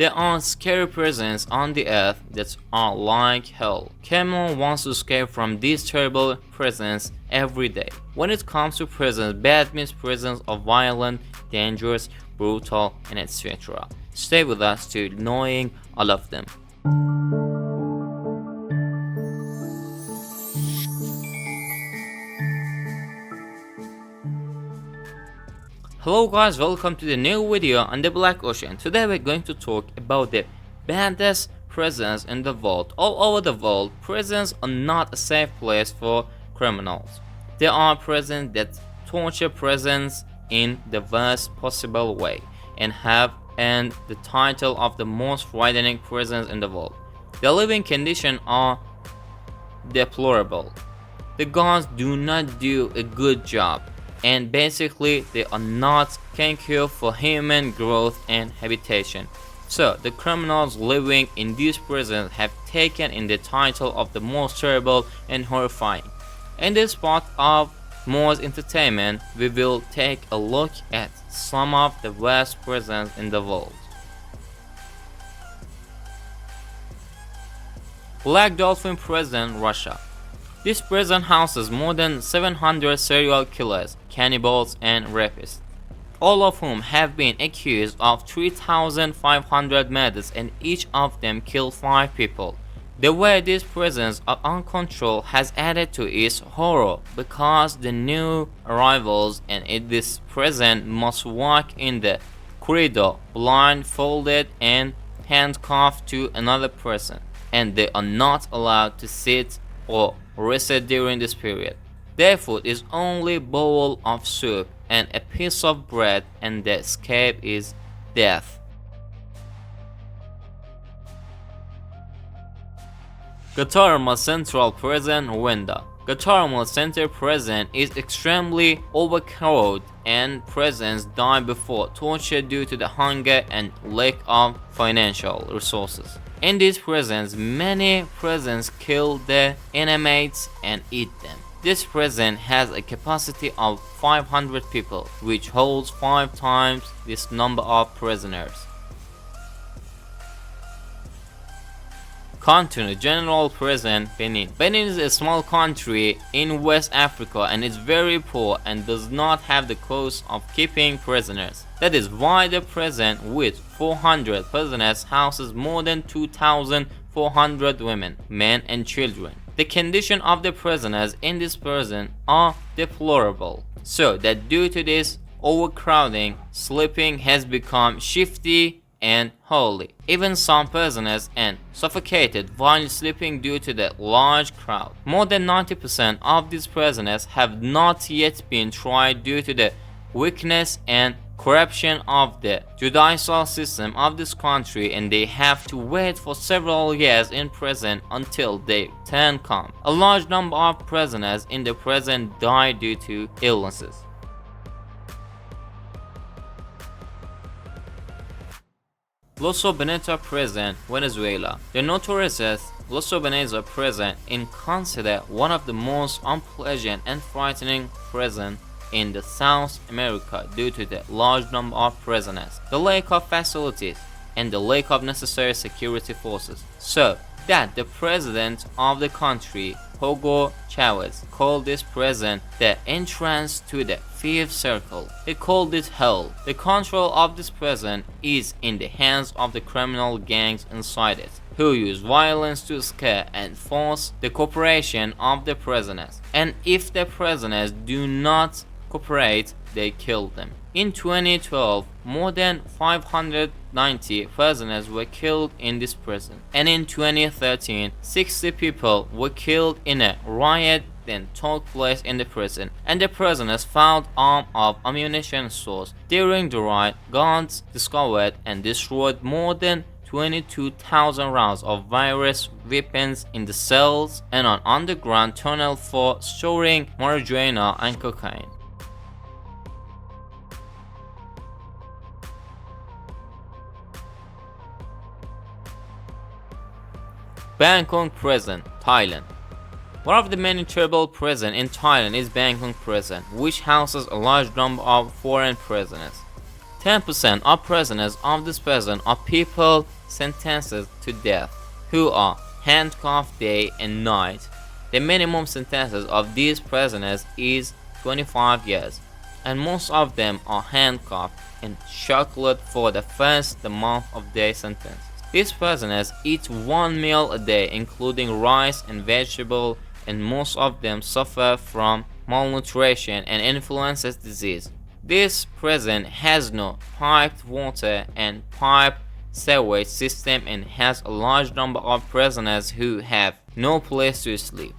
There are scary prisons on the earth that are like hell. Cameron wants to escape from these terrible prisons every day. When it comes to prisons, bad means prisons are violent, dangerous, brutal, and etc. Stay with us to knowing all of them. Hello guys, welcome to the new video on the Black Ocean. Today we're going to talk about the baddest prisons in the world. All over the world, prisons are not a safe place for criminals. There are prisons that torture prisons in the worst possible way and have earned the title of the most frightening prisons in the world. The living conditions are deplorable. The guards do not do a good job, and basically they are not conducive for human growth and habitation. So the criminals living in these prisons have taken in the title of the most terrible and horrifying. In this part of most entertainment, we will take a look at some of the worst prisons in the world. Black Dolphin Prison, Russia. This prison houses more than 700 serial killers, cannibals, and rapists, all of whom have been accused of 3,500 murders, and each of them killed 5 people. The way these prisons are uncontrolled has added to its horror, because the new arrivals in this prison must walk in the corridor blindfolded and handcuffed to another person, and they are not allowed to sit or rest during this period. Their food is only a bowl of soup and a piece of bread, and the escape is death. Guantanamo Central Prison, Rwanda. Guantanamo Center Prison is extremely overcrowded, and prisoners die before torture due to the hunger and lack of financial resources. In these prisons, many prisons kill the inmates and eat them. This prison has a capacity of 500 people, which holds 5 times this number of prisoners. Contenu General Prison, Benin. Benin is a small country in West Africa and is very poor and does not have the cost of keeping prisoners. That is why the prison, with 400 prisoners, houses more than 2,400 women, men, and children. The condition of the prisoners in this prison are deplorable, so that due to this overcrowding, sleeping has become shifty and holy. Even some prisoners are suffocated while sleeping due to the large crowd. More than 90% of these prisoners have not yet been tried due to the weakness and corruption of the judicial system of this country, and they have to wait for several years in prison until their turn comes. A large number of prisoners in the prison die due to illnesses. Los Benito Prison, Venezuela. The notorious Los Benito Prison is considered one of the most unpleasant and frightening prisons in the South America due to the large number of prisoners, the lack of facilities, and the lack of necessary security forces. So that the president of the country, Hugo Chavez, called this prison the entrance to the fifth circle. He called it hell. The control of this prison is in the hands of the criminal gangs inside it, who use violence to scare and force the cooperation of the prisoners. And if the prisoners do not cooperate, they kill them. In 2012, more than 590 prisoners were killed in this prison, and in 2013, 60 people were killed in a riot that took place in the prison, and the prisoners found arms of ammunition stores. During the riot, guards discovered and destroyed more than 22,000 rounds of various weapons in the cells and an underground tunnel for storing marijuana and cocaine. Bangkok Prison, Thailand. One of the many terrible prisons in Thailand is Bangkok Prison, which houses a large number of foreign prisoners. 10% of prisoners of this prison are people sentenced to death, who are handcuffed day and night. The minimum sentences of these prisoners is 25 years, and most of them are handcuffed and shackled for the first month of their sentence. These prisoners eat one meal a day, including rice and vegetable, and most of them suffer from malnutrition and influenza disease. This prison has no piped water and piped sewage system and has a large number of prisoners who have no place to sleep.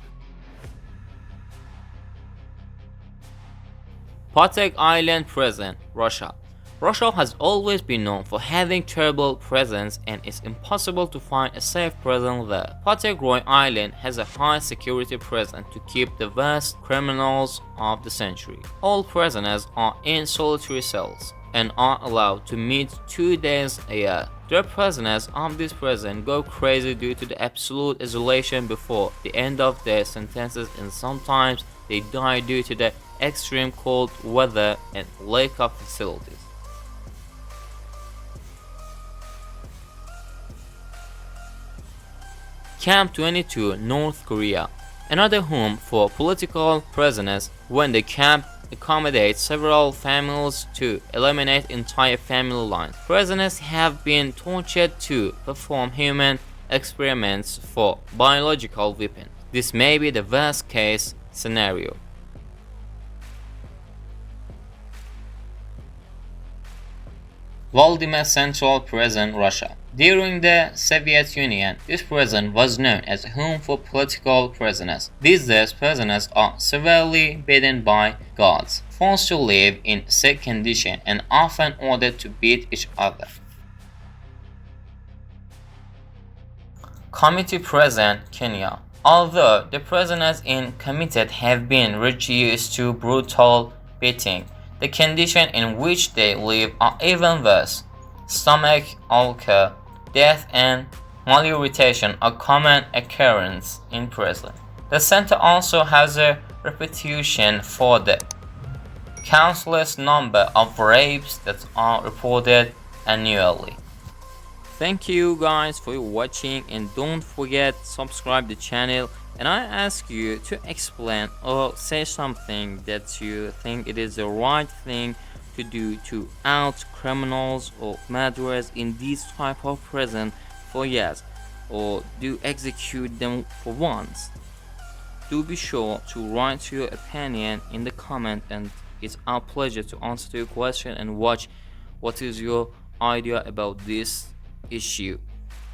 Patek Island Prison, Russia. Russia has always been known for having terrible prisons, and it's impossible to find a safe prison there. Patek Island has a high security prison to keep the worst criminals of the century. All prisoners are in solitary cells and are allowed to meet 2 days a year. The prisoners of this prison go crazy due to the absolute isolation before the end of their sentences, and sometimes they die due to the extreme cold weather and lack of facilities. Camp 22, North Korea. Another home for political prisoners, when the camp accommodates several families to eliminate entire family lines. Prisoners have been tortured to perform human experiments for biological weapons. This may be the worst case scenario. Vladimir Central Prison, Russia. During the Soviet Union, this prison was known as a home for political prisoners. These days, prisoners are severely beaten by guards, forced to live in sick condition, and often ordered to beat each other. Committee Prison, Kenya. Although the prisoners in committed have been reduced to brutal beating, the conditions in which they live are even worse. Stomach ulcer, death, and malnutrition are common occurrences in prison. The center also has a reputation for the countless number of rapes that are reported annually. Thank you guys for watching, and don't forget subscribe the channel, and I ask you to explain or say something that you think it is the right thing to do to out criminals or murderers in this type of prison for years, or do execute them for once. Do be sure to write your opinion in the comment, and it's our pleasure to answer your question and watch what is your idea about this issue.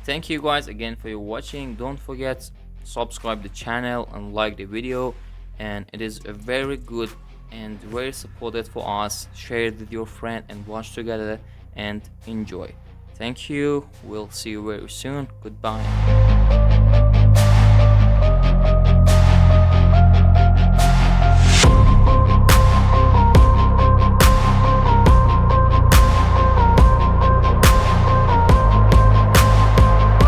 Thank you guys again for your watching. Don't forget subscribe the channel and like the video, and it is a very good and very supported for us. Share it with your friend and watch together and enjoy. Thank you. We'll see you very soon. Goodbye.